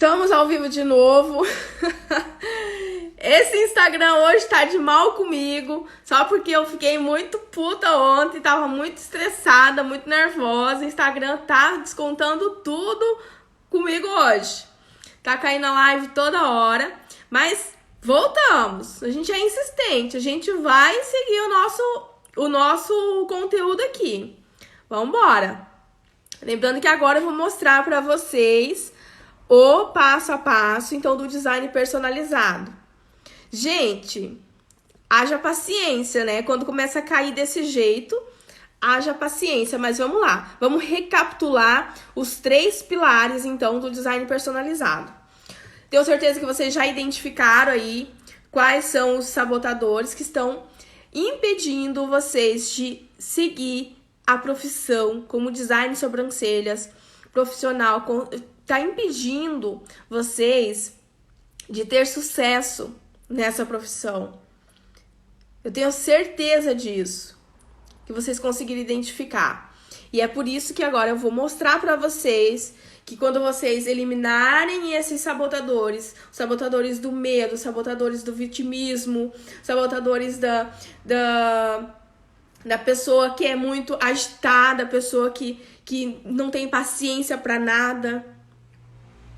Estamos ao vivo de novo. Esse Instagram hoje tá de mal comigo, só porque eu fiquei muito puta ontem, tava muito estressada, muito nervosa. O Instagram tá descontando tudo comigo hoje. Tá caindo a live toda hora, mas voltamos. A gente é insistente, a gente vai seguir o nosso conteúdo aqui. Vambora! Lembrando que agora eu vou mostrar pra vocês o passo a passo, então, do design personalizado. Gente, haja paciência, né? Quando começa a cair desse jeito, haja paciência. Mas vamos lá, vamos recapitular os 3 pilares, então, do design personalizado. Tenho certeza que vocês já identificaram aí quais são os sabotadores que estão impedindo vocês de seguir a profissão como design de sobrancelhas profissional. Tá impedindo vocês de ter sucesso nessa profissão. Eu tenho certeza disso, que vocês conseguiram identificar. E é por isso que agora eu vou mostrar para vocês que quando vocês eliminarem esses sabotadores, os sabotadores do medo, os sabotadores do vitimismo, os sabotadores da pessoa que é muito agitada, a pessoa que não tem paciência para nada.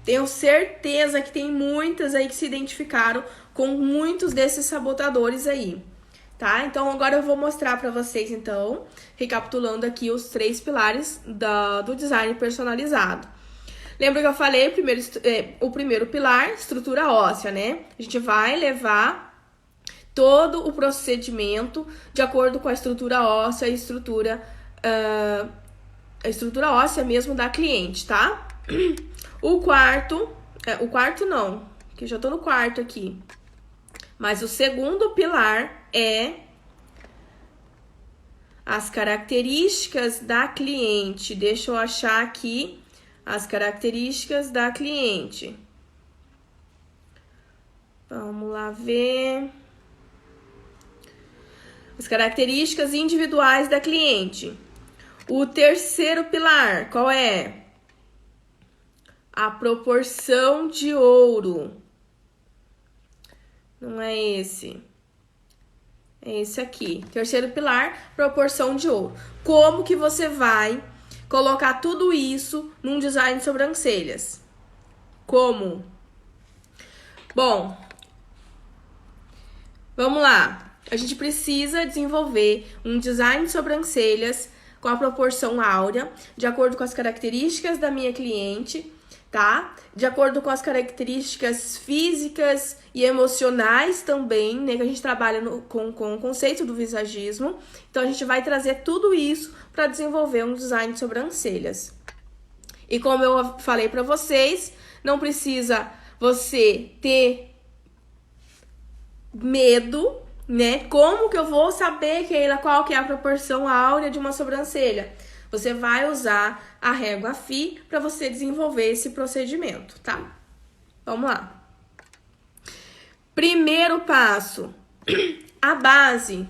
Tenho certeza que tem muitas aí que se identificaram com muitos desses sabotadores aí, tá? Então, agora eu vou mostrar pra vocês, então, recapitulando aqui os 3 pilares do design personalizado. Lembra que eu falei o primeiro pilar, estrutura óssea, né? A gente vai levar todo o procedimento de acordo com a estrutura óssea e a estrutura óssea mesmo da cliente, tá? O quarto não, que eu já tô no quarto aqui. Mas o segundo pilar é as características da cliente. Deixa eu achar aqui as características da cliente. Vamos lá ver. As características individuais da cliente. O terceiro pilar, qual é? A proporção de ouro. Não é esse. É esse aqui. Terceiro pilar, proporção de ouro. Como que você vai colocar tudo isso num design de sobrancelhas? Como? Bom, vamos lá. A gente precisa desenvolver um design de sobrancelhas com a proporção áurea, de acordo com as características da minha cliente, tá? De acordo com as características físicas e emocionais também, né? Que a gente trabalha com o conceito do visagismo. Então, a gente vai trazer tudo isso para desenvolver um design de sobrancelhas. E como eu falei para vocês, não precisa você ter medo, né? Como que eu vou saber, Keila, qual que é a proporção áurea de uma sobrancelha? Você vai usar a régua FI para você desenvolver esse procedimento, tá? Vamos lá. Primeiro passo, a base.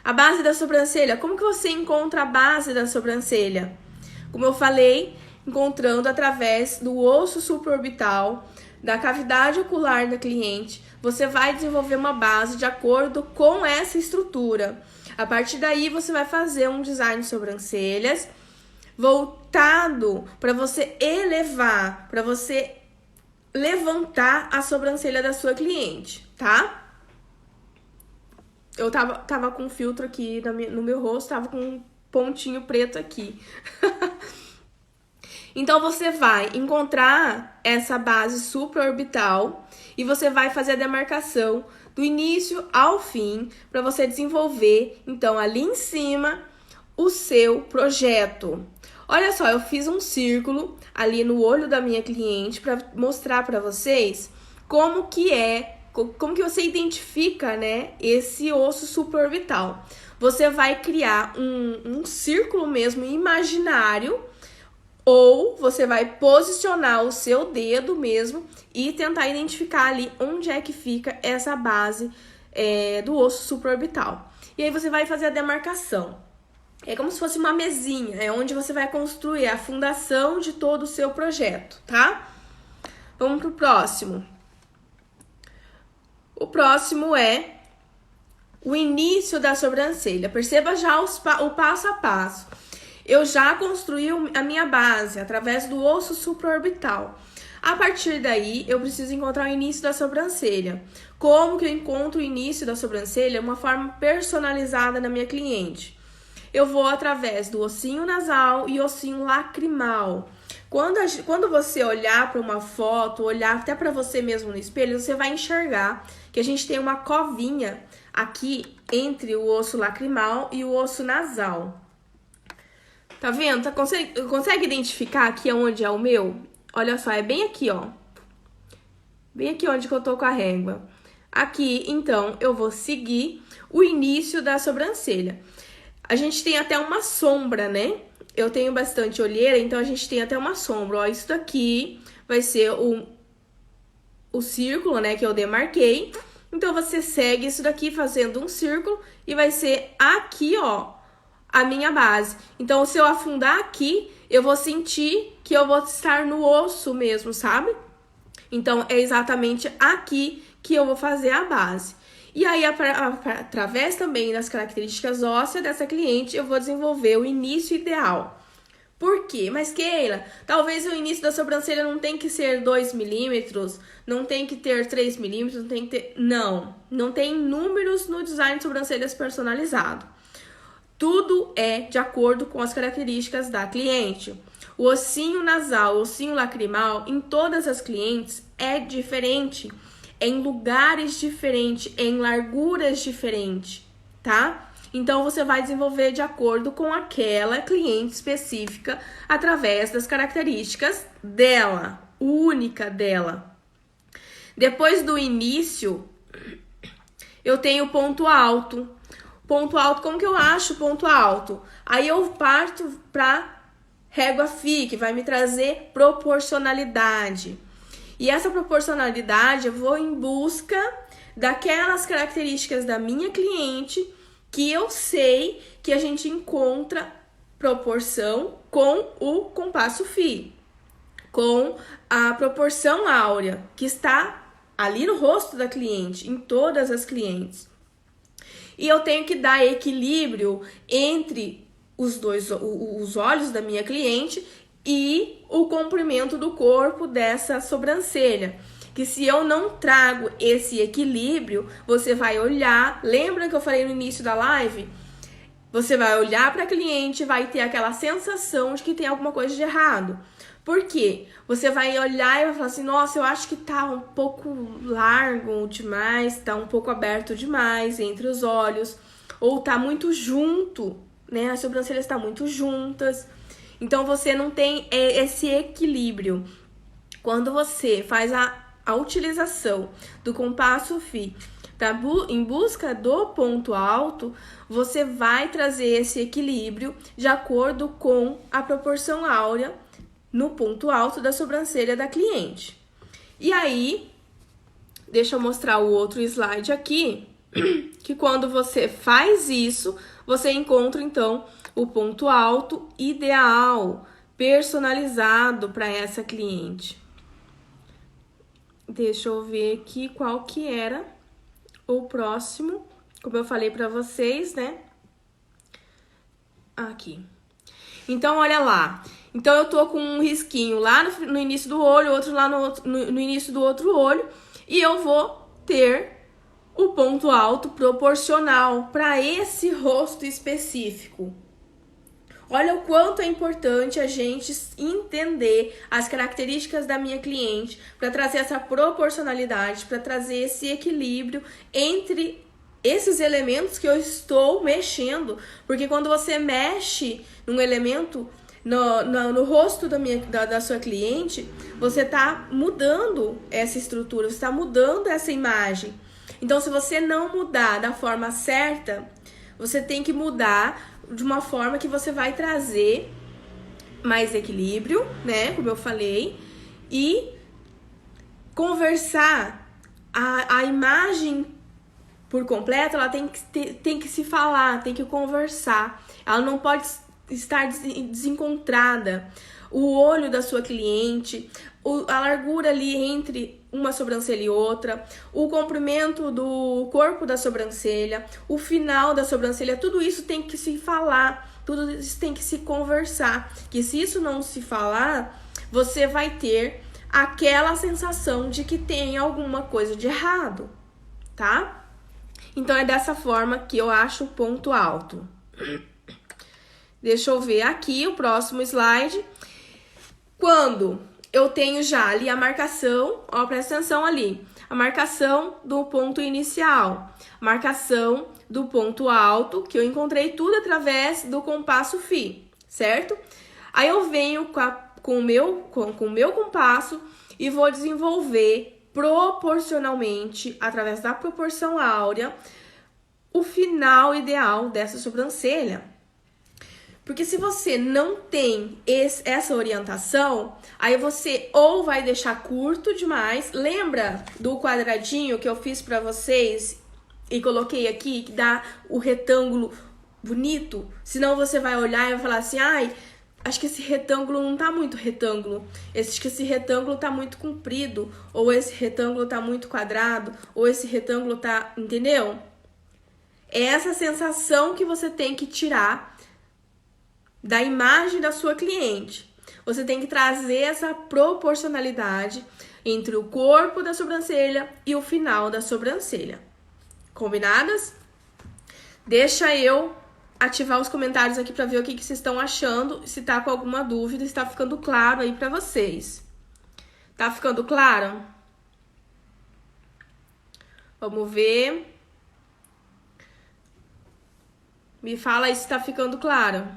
A base da sobrancelha. Como que você encontra a base da sobrancelha? Como eu falei, encontrando através do osso supraorbital, da cavidade ocular da cliente, você vai desenvolver uma base de acordo com essa estrutura. A partir daí, você vai fazer um design de sobrancelhas voltado para você elevar, para você levantar a sobrancelha da sua cliente, tá? Eu tava com um filtro aqui no meu rosto, tava com um pontinho preto aqui. Então, você vai encontrar essa base supraorbital e você vai fazer a demarcação do início ao fim para você desenvolver, então, ali em cima, o seu projeto. Olha só, eu fiz um círculo ali no olho da minha cliente para mostrar para vocês como que você identifica, né, esse osso supraorbital. Você vai criar um círculo mesmo imaginário, ou você vai posicionar o seu dedo mesmo e tentar identificar ali onde é que fica essa base do osso supraorbital. E aí você vai fazer a demarcação. É como se fosse uma mesinha, é onde você vai construir a fundação de todo o seu projeto, tá? Vamos pro próximo. O próximo é o início da sobrancelha. Perceba já o passo a passo. Eu já construí a minha base através do osso supraorbital. A partir daí, eu preciso encontrar o início da sobrancelha. Como que eu encontro o início da sobrancelha? Uma forma personalizada na minha cliente. Eu vou através do ossinho nasal e ossinho lacrimal. Quando você olhar para uma foto, olhar até para você mesmo no espelho, você vai enxergar que a gente tem uma covinha aqui entre o osso lacrimal e o osso nasal. Tá vendo? Consegue identificar aqui onde é o meu? Olha só, é bem aqui, ó. Bem aqui onde que eu tô com a régua. Aqui, então, eu vou seguir o início da sobrancelha. A gente tem até uma sombra, né? Eu tenho bastante olheira, então a gente tem até uma sombra. Ó, isso daqui vai ser o círculo, né, que eu demarquei. Então, você segue isso daqui fazendo um círculo e vai ser aqui, ó, a minha base. Então, se eu afundar aqui, eu vou sentir que eu vou estar no osso mesmo, sabe? Então, é exatamente aqui que eu vou fazer a base. E aí, através também das características ósseas dessa cliente, eu vou desenvolver o início ideal. Por quê? Mas, Keila, talvez o início da sobrancelha não tem que ser 2 milímetros, não tem que ter 3 milímetros, não tem que ter... Não tem números no design de sobrancelhas personalizado. Tudo é de acordo com as características da cliente. O ossinho nasal, o ossinho lacrimal, em todas as clientes é diferente, em lugares diferentes, em larguras diferentes, tá? Então, você vai desenvolver de acordo com aquela cliente específica através das características dela, única dela. Depois do início, eu tenho ponto alto. Ponto alto, como que eu acho ponto alto? Aí eu parto para régua Phi, que vai me trazer proporcionalidade. E essa proporcionalidade eu vou em busca daquelas características da minha cliente que eu sei que a gente encontra proporção com o compasso Phi, com a proporção áurea, que está ali no rosto da cliente, em todas as clientes. E eu tenho que dar equilíbrio entre os olhos da minha cliente e o comprimento do corpo dessa sobrancelha. Que se eu não trago esse equilíbrio, você vai olhar, lembra que eu falei no início da live? Você vai olhar para a cliente e vai ter aquela sensação de que tem alguma coisa de errado. Por quê? Você vai olhar e vai falar assim, nossa, eu acho que tá um pouco largo demais, tá um pouco aberto demais entre os olhos, ou tá muito junto, né? As sobrancelhas estão muito juntas. Então, você não tem esse equilíbrio. Quando você faz a utilização do compasso Phi em busca do ponto alto, você vai trazer esse equilíbrio de acordo com a proporção áurea no ponto alto da sobrancelha da cliente. E aí, deixa eu mostrar o outro slide aqui, que quando você faz isso, você encontra, então, o ponto alto ideal, personalizado para essa cliente. Deixa eu ver aqui qual que era o próximo, como eu falei para vocês, né? Aqui. Então, olha lá. Então, eu tô com um risquinho lá no início do olho, outro lá no início do outro olho. E eu vou ter o ponto alto proporcional para esse rosto específico. Olha o quanto é importante a gente entender as características da minha cliente para trazer essa proporcionalidade, para trazer esse equilíbrio entre esses elementos que eu estou mexendo. Porque quando você mexe num elemento no rosto da sua cliente, você está mudando essa estrutura, você está mudando essa imagem. Então, se você não mudar da forma certa, você tem que mudar de uma forma que você vai trazer mais equilíbrio, né? Como eu falei, e conversar a imagem por completo, ela tem que se falar, tem que conversar. Ela não pode estar desencontrada. O olho da sua cliente, a largura ali entre uma sobrancelha e outra, o comprimento do corpo da sobrancelha, o final da sobrancelha, tudo isso tem que se falar, tudo isso tem que se conversar. Que se isso não se falar, você vai ter aquela sensação de que tem alguma coisa de errado, tá? Então é dessa forma que eu acho o ponto alto. Deixa eu ver aqui o próximo slide. Quando eu tenho já ali a marcação, ó, presta atenção ali, a marcação do ponto inicial, marcação do ponto alto, que eu encontrei tudo através do compasso Fi, certo? Aí eu venho com o meu compasso e vou desenvolver proporcionalmente, através da proporção áurea, o final ideal dessa sobrancelha. Porque se você não tem essa orientação, aí você ou vai deixar curto demais. Lembra do quadradinho que eu fiz pra vocês e coloquei aqui, que dá o retângulo bonito? Senão você vai olhar e vai falar assim, ai, acho que esse retângulo não tá muito retângulo. Acho que esse retângulo tá muito comprido. Ou esse retângulo tá muito quadrado. Ou esse retângulo tá... Entendeu? É essa sensação que você tem que tirar da imagem da sua cliente. Você tem que trazer essa proporcionalidade entre o corpo da sobrancelha e o final da sobrancelha. Combinadas? Deixa eu ativar os comentários aqui para ver o que vocês estão achando, se tá com alguma dúvida, se tá ficando claro aí para vocês. Tá ficando claro? Vamos ver. Me fala aí se tá ficando claro.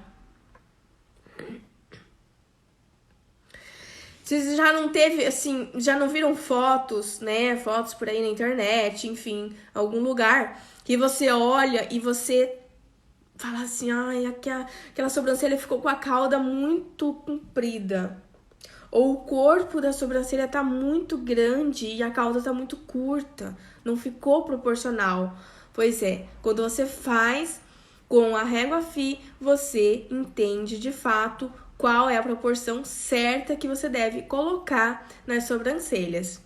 Vocês já não teve, assim, já não viram fotos, né? Fotos por aí na internet, enfim, algum lugar, que você olha e você fala assim, ai, aquela sobrancelha ficou com a cauda muito comprida. Ou o corpo da sobrancelha tá muito grande e a cauda tá muito curta. Não ficou proporcional. Pois é, quando você faz com a régua Fi, você entende de fato qual é a proporção certa que você deve colocar nas sobrancelhas.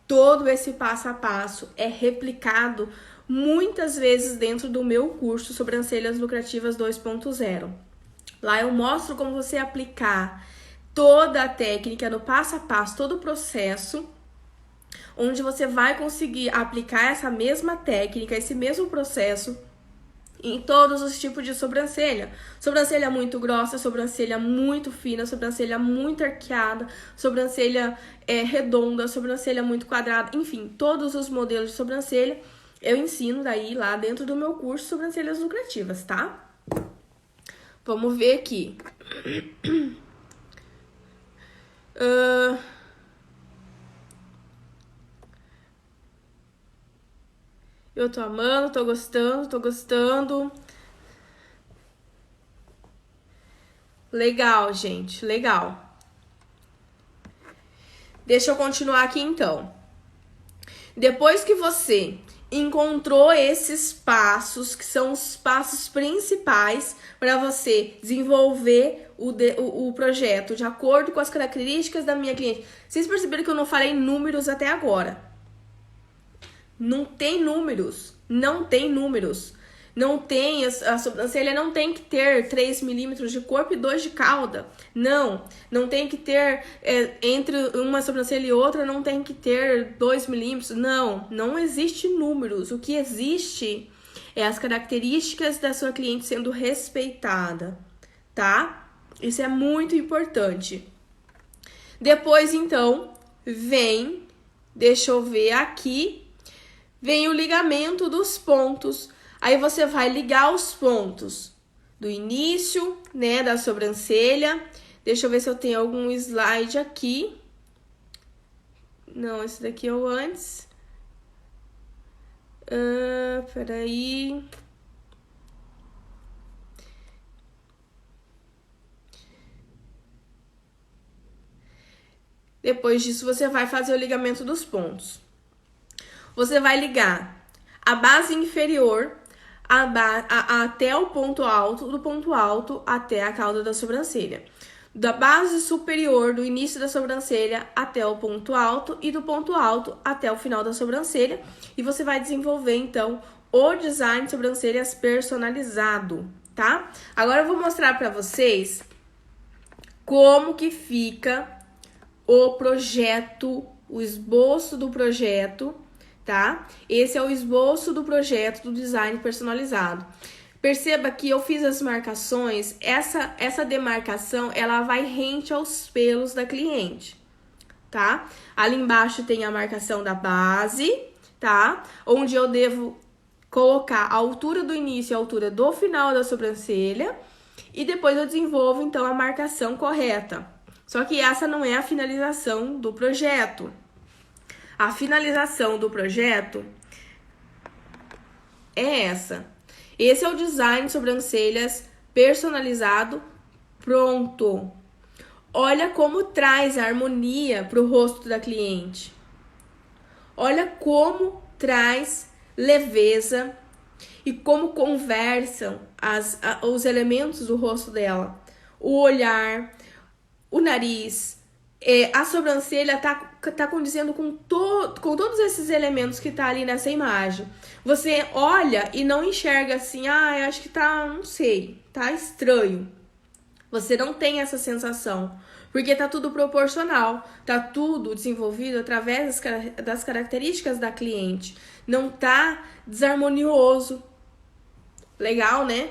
Todo esse passo a passo é replicado muitas vezes dentro do meu curso Sobrancelhas Lucrativas 2.0. Lá eu mostro como você aplicar toda a técnica no passo a passo, todo o processo, onde você vai conseguir aplicar essa mesma técnica, esse mesmo processo em todos os tipos de sobrancelha. Sobrancelha muito grossa, sobrancelha muito fina, sobrancelha muito arqueada, sobrancelha redonda, sobrancelha muito quadrada, enfim, todos os modelos de sobrancelha eu ensino daí lá dentro do meu curso Sobrancelhas Lucrativas, tá? Vamos ver aqui. Eu tô amando, tô gostando. Legal, gente, legal. Deixa eu continuar aqui, então. Depois que você encontrou esses passos, que são os passos principais para você desenvolver o projeto de acordo com as características da minha cliente. Vocês perceberam que eu não falei números até agora? Não tem números, não tem números. Não tem, a sobrancelha não tem que ter 3 milímetros de corpo e 2 de cauda. Não tem que ter, entre uma sobrancelha e outra, não tem que ter 2 milímetros. Não existe números. O que existe é as características da sua cliente sendo respeitada, tá? Isso é muito importante. Depois, então, deixa eu ver aqui, vem o ligamento dos pontos. Aí você vai ligar os pontos do início, né, da sobrancelha. Deixa eu ver se eu tenho algum slide aqui. Não, esse daqui é o antes. Peraí. Depois disso, você vai fazer o ligamento dos pontos. Você vai ligar a base inferior até o ponto alto, do ponto alto até a cauda da sobrancelha. Da base superior, do início da sobrancelha até o ponto alto e do ponto alto até o final da sobrancelha. E você vai desenvolver, então, o design de sobrancelhas personalizado, tá? Agora eu vou mostrar pra vocês como que fica o projeto, o esboço do projeto, tá? Esse é o esboço do projeto do design personalizado. Perceba que eu fiz as marcações, essa demarcação, ela vai rente aos pelos da cliente, tá? Ali embaixo tem a marcação da base, tá? Onde eu devo colocar a altura do início e a altura do final da sobrancelha. E depois eu desenvolvo, então, a marcação correta. Só que essa não é a finalização do projeto. A finalização do projeto é essa. Esse é o design de sobrancelhas personalizado pronto. Olha como traz a harmonia para o rosto da cliente. Olha como traz leveza e como conversam os elementos do rosto dela. O olhar, o nariz, a sobrancelha tá condizendo com todos esses elementos que tá ali nessa imagem. Você olha e não enxerga assim, eu acho que tá, não sei, tá estranho. Você não tem essa sensação, porque tá tudo proporcional, tá tudo desenvolvido através das características da cliente. Não tá desarmonioso. Legal, né?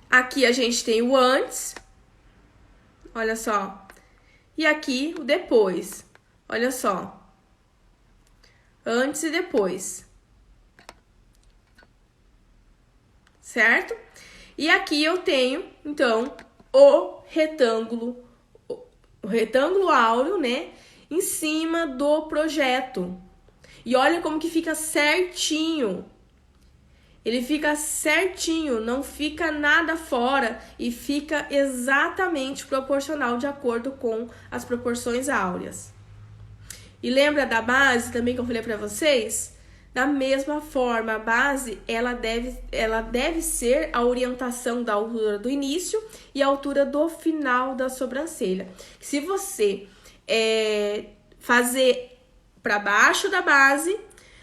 Aqui a gente tem o antes. Olha só. E aqui o depois. Olha só. Antes e depois. Certo? E aqui eu tenho, então, o retângulo áureo, né? Em cima do projeto. E olha como que fica certinho. Ele fica certinho, não fica nada fora e fica exatamente proporcional de acordo com as proporções áureas. E lembra da base também que eu falei para vocês? Da mesma forma, a base ela deve ser a orientação da altura do início e a altura do final da sobrancelha. Se você fazer para baixo da base,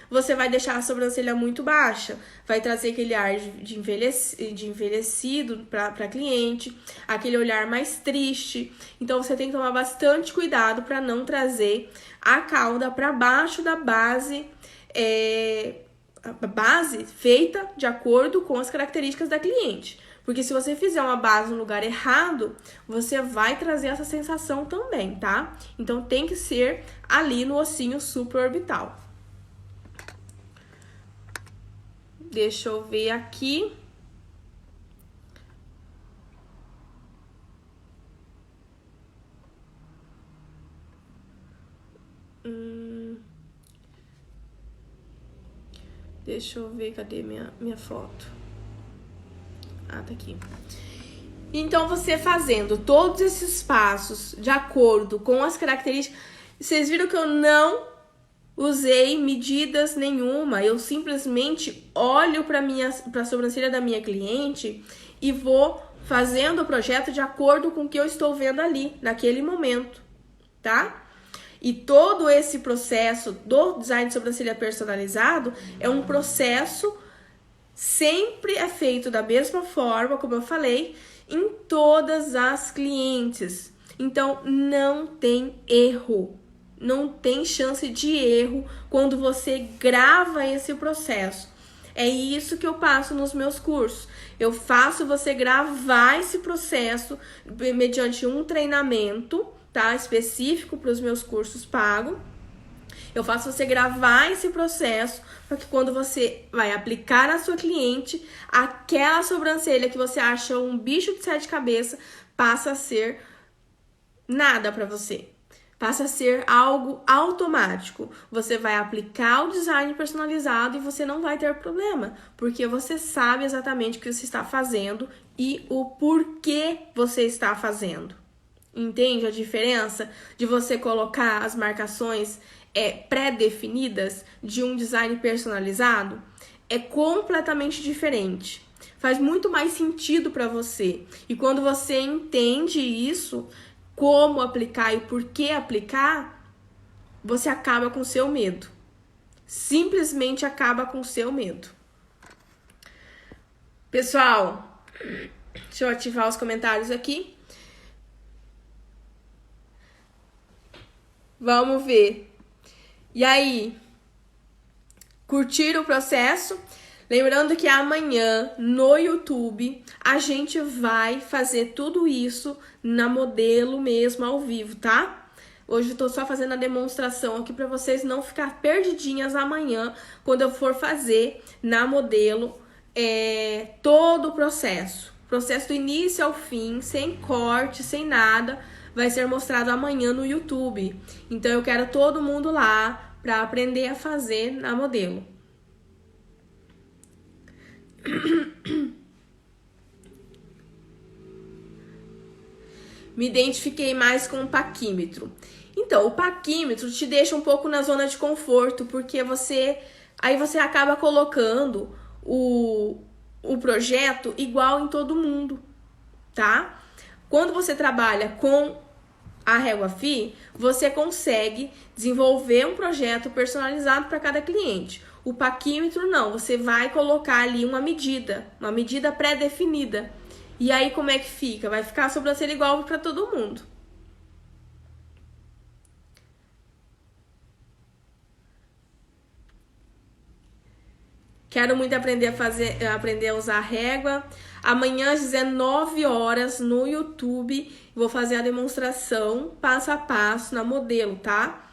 você vai deixar a sobrancelha muito baixa, vai trazer aquele ar de envelhecido para a cliente, aquele olhar mais triste. Então, você tem que tomar bastante cuidado para não trazer a cauda para baixo da base, a base feita de acordo com as características da cliente. Porque se você fizer uma base no lugar errado, você vai trazer essa sensação também, tá? Então, tem que ser ali no ossinho supraorbital. Deixa eu ver aqui. Deixa eu ver, cadê minha foto? Tá aqui. Então, você fazendo todos esses passos de acordo com as características... Vocês viram que eu não usei medidas nenhuma, eu simplesmente olho para a sobrancelha da minha cliente e vou fazendo o projeto de acordo com o que eu estou vendo ali, naquele momento, tá? E todo esse processo do design de sobrancelha personalizado é um processo, sempre é feito da mesma forma, como eu falei, em todas as clientes. Então, não tem erro. Não tem chance de erro quando você grava esse processo. É isso que eu passo nos meus cursos. Eu faço você gravar esse processo mediante um treinamento, tá? Específico para os meus cursos pago. Eu faço você gravar esse processo para que quando você vai aplicar na sua cliente, aquela sobrancelha que você acha um bicho de sete cabeças passa a ser nada para você. Passa a ser algo automático. Você vai aplicar o design personalizado e você não vai ter problema, porque você sabe exatamente o que você está fazendo e o porquê você está fazendo. Entende a diferença de você colocar as marcações pré-definidas de um design personalizado? é completamente diferente. Faz muito mais sentido para você. E quando você entende isso, como aplicar e por que aplicar, você acaba com o seu medo. Simplesmente acaba com o seu medo. Pessoal, deixa eu ativar os comentários aqui. Vamos ver. E aí? Curtiram o processo? Lembrando que amanhã no YouTube a gente vai fazer tudo isso na Modelo mesmo ao vivo, tá? Hoje eu tô só fazendo a demonstração aqui para vocês não ficar perdidinhas amanhã quando eu for fazer na Modelo todo o processo. Processo do início ao fim, sem corte, sem nada, vai ser mostrado amanhã no YouTube. Então eu quero todo mundo lá para aprender a fazer na Modelo. Me identifiquei mais com o paquímetro. Então, o paquímetro te deixa um pouco na zona de conforto, porque aí você acaba colocando o projeto igual em todo mundo, tá? Quando você trabalha com a Régua Fi, você consegue desenvolver um projeto personalizado para cada cliente. O paquímetro não, você vai colocar ali uma medida pré-definida. E aí como é que fica? Vai ficar a sobrancelha igual para todo mundo. Quero muito aprender a usar a régua. Amanhã às 19 horas no YouTube, vou fazer a demonstração passo a passo na Modelo, tá?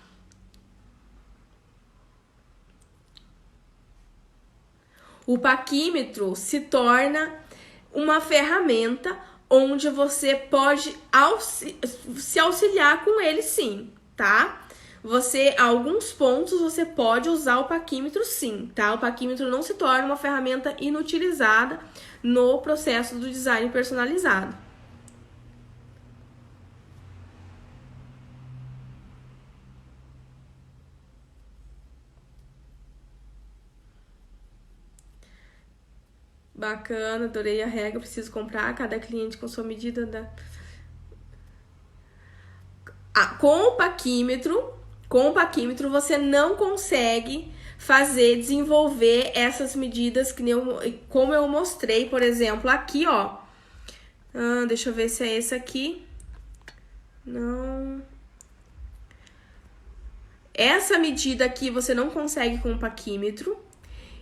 O paquímetro se torna uma ferramenta onde você pode se auxiliar com ele, sim, tá? Alguns pontos você pode usar o paquímetro, sim, tá? O paquímetro não se torna uma ferramenta inutilizada no processo do design personalizado. Bacana, adorei a regra, preciso comprar cada cliente com sua medida com o paquímetro você não consegue desenvolver essas medidas como eu mostrei, por exemplo, aqui, ó. Deixa eu ver se é esse aqui. Não. Essa medida aqui você não consegue com o paquímetro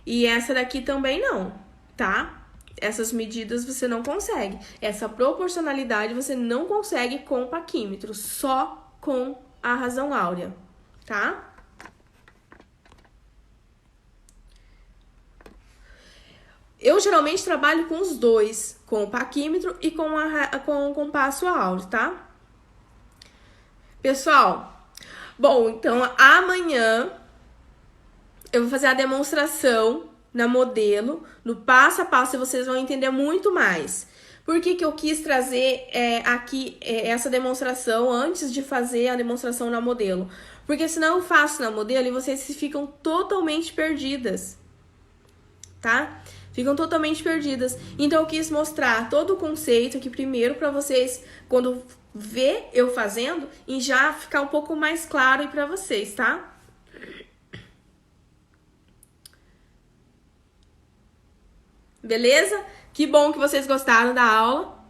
e essa daqui também não, tá? Essas medidas você não consegue. Essa proporcionalidade você não consegue com o paquímetro, só com a razão áurea, tá? Eu geralmente trabalho com os dois, com o paquímetro e com o compasso áureo, tá? Pessoal, bom, então amanhã eu vou fazer a demonstração na Modelo, no passo a passo, e vocês vão entender muito mais. Por que que eu quis trazer aqui essa demonstração antes de fazer a demonstração na Modelo? Porque senão eu faço na Modelo e vocês ficam totalmente perdidas, tá? Ficam totalmente perdidas. Então eu quis mostrar todo o conceito aqui primeiro para vocês, quando ver eu fazendo, e já ficar um pouco mais claro aí para vocês, tá? Beleza? Que bom que vocês gostaram da aula.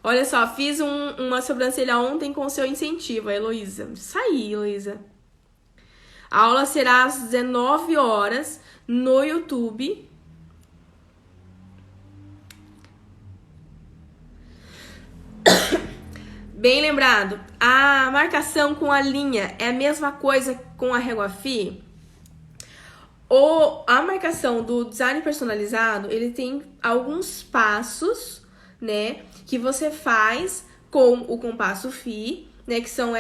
Olha só, fiz uma sobrancelha ontem com o seu incentivo, a Heloísa. Isso aí, Heloísa. A aula será às 19 horas no YouTube. Bem lembrado, a marcação com a linha é a mesma coisa com a Régua Fi? A marcação do design personalizado, ele tem alguns passos, né, que você faz com o compasso Fi, né, que são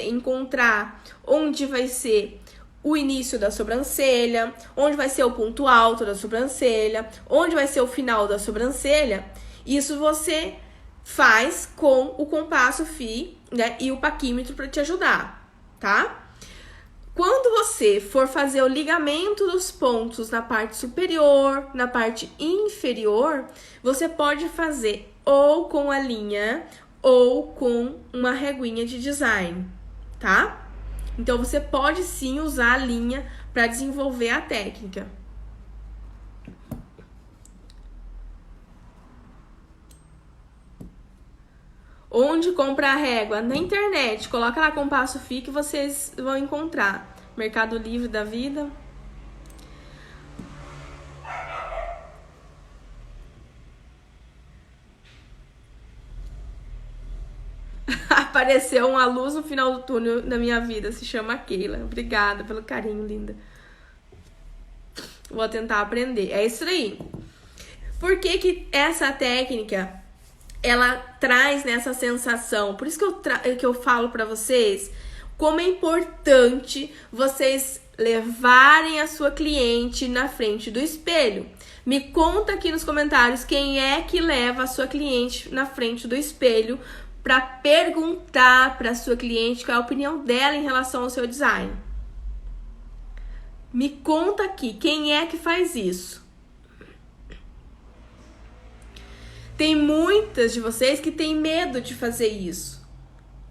encontrar onde vai ser o início da sobrancelha, onde vai ser o ponto alto da sobrancelha, onde vai ser o final da sobrancelha. Isso você faz com o compasso Fi, né, e o paquímetro para te ajudar, tá? Quando você for fazer o ligamento dos pontos na parte superior, na parte inferior, você pode fazer ou com a linha ou com uma reguinha de design, tá? Então, você pode sim usar a linha para desenvolver a técnica. Onde comprar a régua? Na internet. Coloca lá Compasso Fi que vocês vão encontrar. Mercado Livre da vida. Apareceu uma luz no final do túnel da minha vida. Se chama Keila. Obrigada pelo carinho, linda. Vou tentar aprender. É isso aí. Por que essa técnica ela traz nessa sensação? Por isso que eu falo pra vocês como é importante vocês levarem a sua cliente na frente do espelho. Me conta aqui nos comentários quem é que leva a sua cliente na frente do espelho para perguntar para a sua cliente qual é a opinião dela em relação ao seu design. Me conta aqui quem é que faz isso. Tem muitas de vocês que têm medo de fazer isso.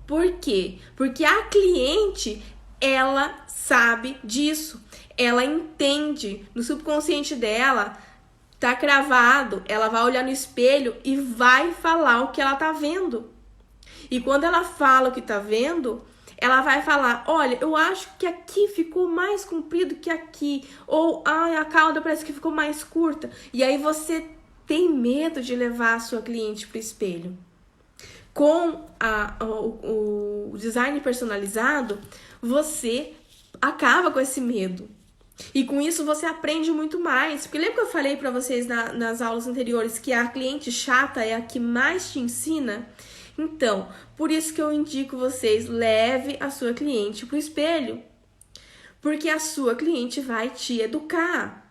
Por quê? Porque a cliente, ela sabe disso. Ela entende. No subconsciente dela, tá cravado. Ela vai olhar no espelho e vai falar o que ela tá vendo. E quando ela fala o que tá vendo, ela vai falar, olha, eu acho que aqui ficou mais comprido que aqui. Ou, a cauda parece que ficou mais curta. E aí você tem medo de levar a sua cliente pro espelho. Com o design personalizado, você acaba com esse medo. E com isso você aprende muito mais. Porque lembra que eu falei para vocês nas aulas anteriores que a cliente chata é a que mais te ensina? Então, por isso que eu indico vocês, leve a sua cliente pro espelho. Porque a sua cliente vai te educar.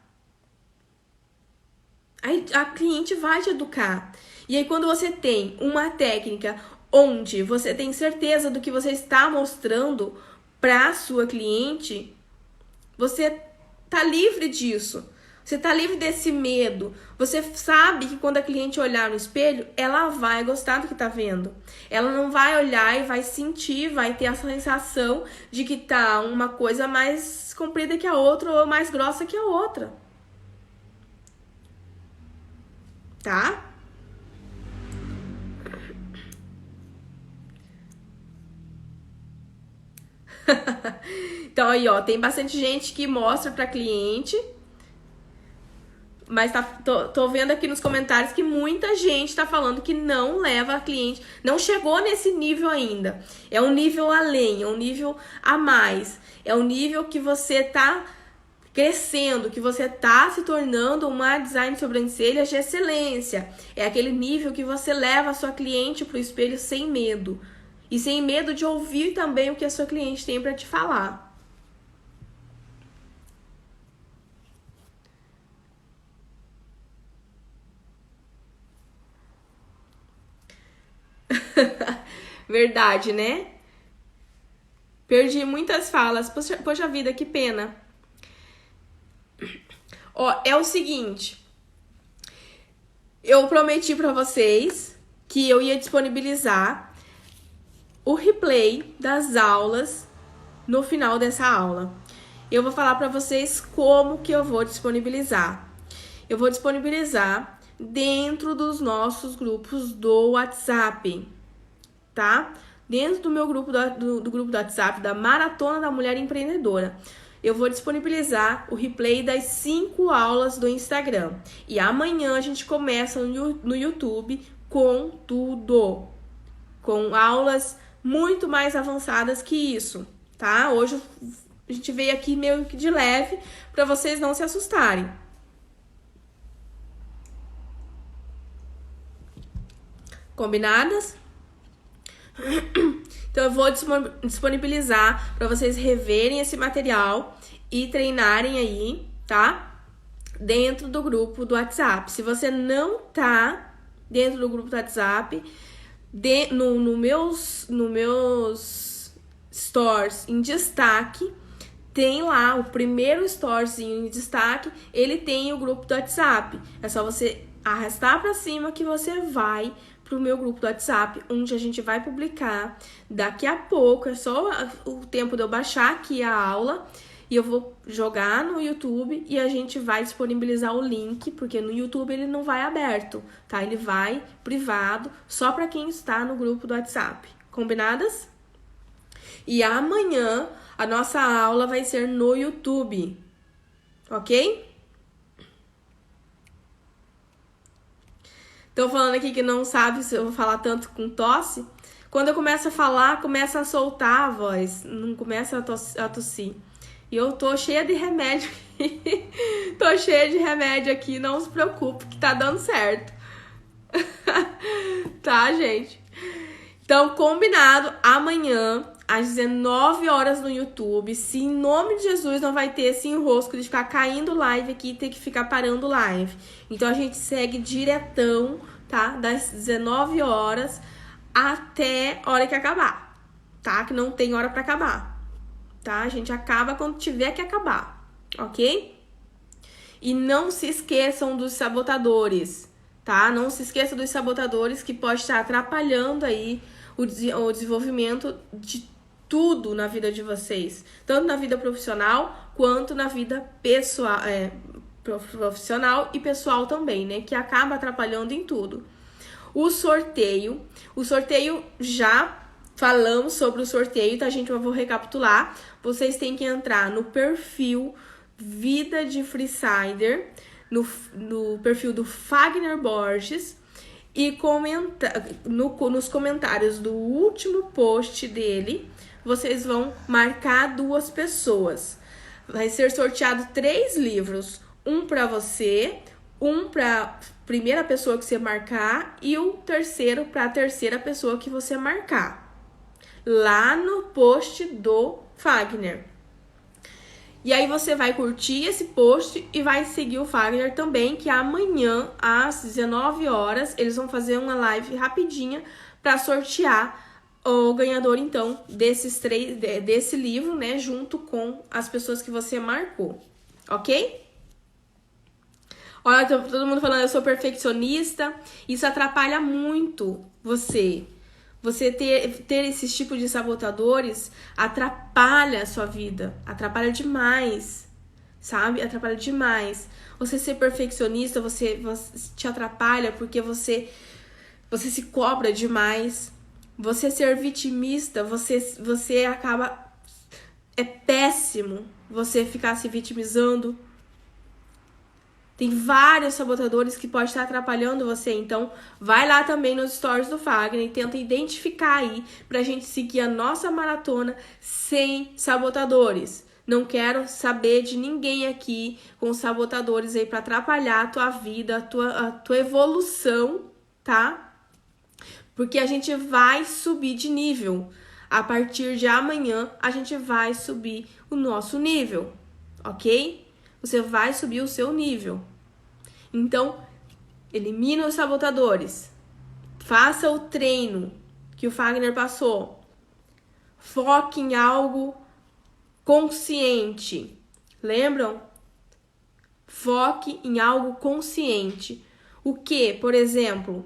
A cliente vai te educar. E aí, quando você tem uma técnica onde você tem certeza do que você está mostrando para a sua cliente, você tá livre disso. Você tá livre desse medo. Você sabe que quando a cliente olhar no espelho, ela vai gostar do que tá vendo. Ela não vai olhar e vai sentir, vai ter a sensação de que tá uma coisa mais comprida que a outra ou mais grossa que a outra. Tá? Então aí, ó, tem bastante gente que mostra pra cliente, mas tô vendo aqui nos comentários que muita gente tá falando que não leva a cliente, não chegou nesse nível ainda. É um nível além, é um nível a mais. É um nível que você tá crescendo, que você tá se tornando uma design de sobrancelhas de excelência. É aquele nível que você leva a sua cliente pro espelho sem medo. E sem medo de ouvir também o que a sua cliente tem para te falar. Verdade, né? Perdi muitas falas. Poxa vida, que pena. Ó, é o seguinte. Eu prometi para vocês que eu ia disponibilizar o replay das aulas no final dessa aula. Eu vou falar para vocês como que eu vou disponibilizar. Eu vou disponibilizar dentro dos nossos grupos do WhatsApp, tá? Dentro do meu grupo do grupo do WhatsApp da Maratona da Mulher Empreendedora. Eu vou disponibilizar o replay das 5 aulas do Instagram. E amanhã a gente começa no YouTube com tudo. Com aulas muito mais avançadas que isso, tá? Hoje a gente veio aqui meio que de leve para vocês não se assustarem. Combinadas? Então eu vou disponibilizar para vocês reverem esse material e treinarem aí, tá? Dentro do grupo do WhatsApp. Se você não tá dentro do grupo do WhatsApp, no meus stores em destaque tem lá o primeiro storyzinho em destaque, ele tem o grupo do WhatsApp. É só você arrastar pra cima que você vai pro meu grupo do WhatsApp, onde a gente vai publicar daqui a pouco. É só o tempo de eu baixar aqui a aula e eu vou jogar no YouTube e a gente vai disponibilizar o link, porque no YouTube ele não vai aberto, tá? Ele vai privado, só para quem está no grupo do WhatsApp. Combinadas? E amanhã a nossa aula vai ser no YouTube, ok? Estão falando aqui que não sabe se eu vou falar tanto com tosse. Quando eu começo a falar, começa a soltar a voz, não começa a tossir. E eu tô cheia de remédio aqui. Tô cheia de remédio aqui, não se preocupe que tá dando certo. Tá, gente? Então, combinado, amanhã, às 19 horas no YouTube. Se em nome de Jesus não vai ter esse enrosco de ficar caindo live aqui e ter que ficar parando live. Então, a gente segue diretão, tá? Das 19 horas até a hora que acabar, tá? Que não tem hora pra acabar. Tá? A gente acaba quando tiver que acabar, ok? E não se esqueçam dos sabotadores, tá? Não se esqueça dos sabotadores que pode estar atrapalhando aí o desenvolvimento de tudo na vida de vocês. Tanto na vida profissional, quanto na vida pessoal, profissional e pessoal também, né? Que acaba atrapalhando em tudo. O sorteio já falamos sobre o sorteio, tá, gente? Eu vou recapitular. Vocês têm que entrar no perfil Vida de Freesider, no perfil do Fagner Borges e comentar nos comentários do último post dele. Vocês vão marcar 2 pessoas. Vai ser sorteado 3 livros. Um para você, um para primeira pessoa que você marcar e o terceiro para a terceira pessoa que você marcar. Lá no post do Fagner. E aí você vai curtir esse post e vai seguir o Fagner também, que amanhã, às 19 horas, eles vão fazer uma live rapidinha para sortear o ganhador, então, desse livro, né, junto com as pessoas que você marcou, ok? Olha, todo mundo falando, eu sou perfeccionista, isso atrapalha muito você. Você ter esses tipos de sabotadores atrapalha a sua vida. Atrapalha demais, sabe? Atrapalha demais. Você ser perfeccionista, você te atrapalha porque você se cobra demais. Você ser vitimista, você acaba... É péssimo você ficar se vitimizando. Tem vários sabotadores que podem estar atrapalhando você. Então, vai lá também nos stories do Fagner e tenta identificar aí pra gente seguir a nossa maratona sem sabotadores. Não quero saber de ninguém aqui com sabotadores aí pra atrapalhar a tua vida, a tua evolução, tá? Porque a gente vai subir de nível. A partir de amanhã, a gente vai subir o nosso nível, ok? Você vai subir o seu nível. Então, elimina os sabotadores. Faça o treino que o Fagner passou. Foque em algo consciente. Lembram? Foque em algo consciente. O que, por exemplo,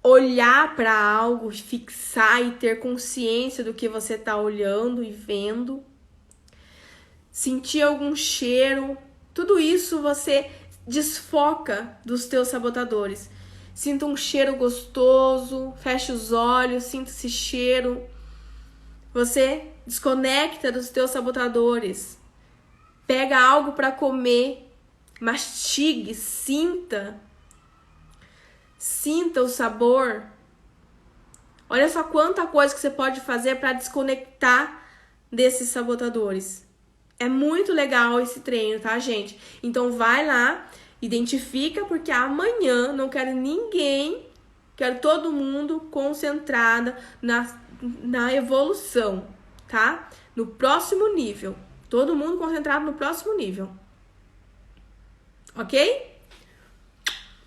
olhar para algo, fixar e ter consciência do que você está olhando e vendo. Sentir algum cheiro, tudo isso você desfoca dos teus sabotadores. Sinta um cheiro gostoso, feche os olhos, sinta esse cheiro. Você desconecta dos teus sabotadores. Pega algo para comer, mastigue, sinta. Sinta o sabor. Olha só quanta coisa que você pode fazer para desconectar desses sabotadores. É muito legal esse treino, tá, gente? Então, vai lá, identifica, porque amanhã não quero ninguém, quero todo mundo concentrada na evolução, tá? No próximo nível. Todo mundo concentrado no próximo nível. Ok?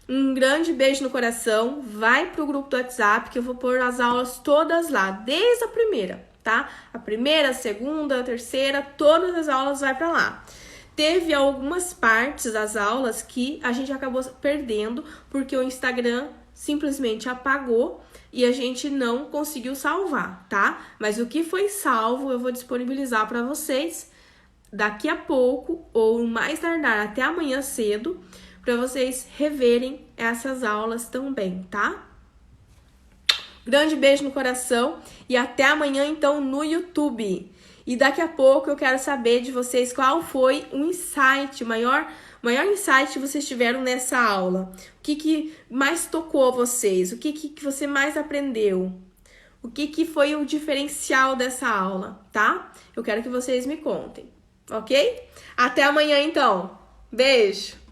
Um grande beijo no coração. Vai pro grupo do WhatsApp, que eu vou pôr as aulas todas lá, desde a primeira. tá? A primeira, a segunda, a terceira, todas as aulas vai para lá. Teve algumas partes das aulas que a gente acabou perdendo porque o Instagram simplesmente apagou e a gente não conseguiu salvar, tá? Mas o que foi salvo eu vou disponibilizar para vocês daqui a pouco ou mais tardar até amanhã cedo para vocês reverem essas aulas também, tá? Grande beijo no coração e até amanhã então no YouTube. E daqui a pouco eu quero saber de vocês qual foi o insight, o maior insight que vocês tiveram nessa aula. O que mais tocou vocês? O que você mais aprendeu? O que foi o diferencial dessa aula, tá? Eu quero que vocês me contem, ok? Até amanhã então. Beijo!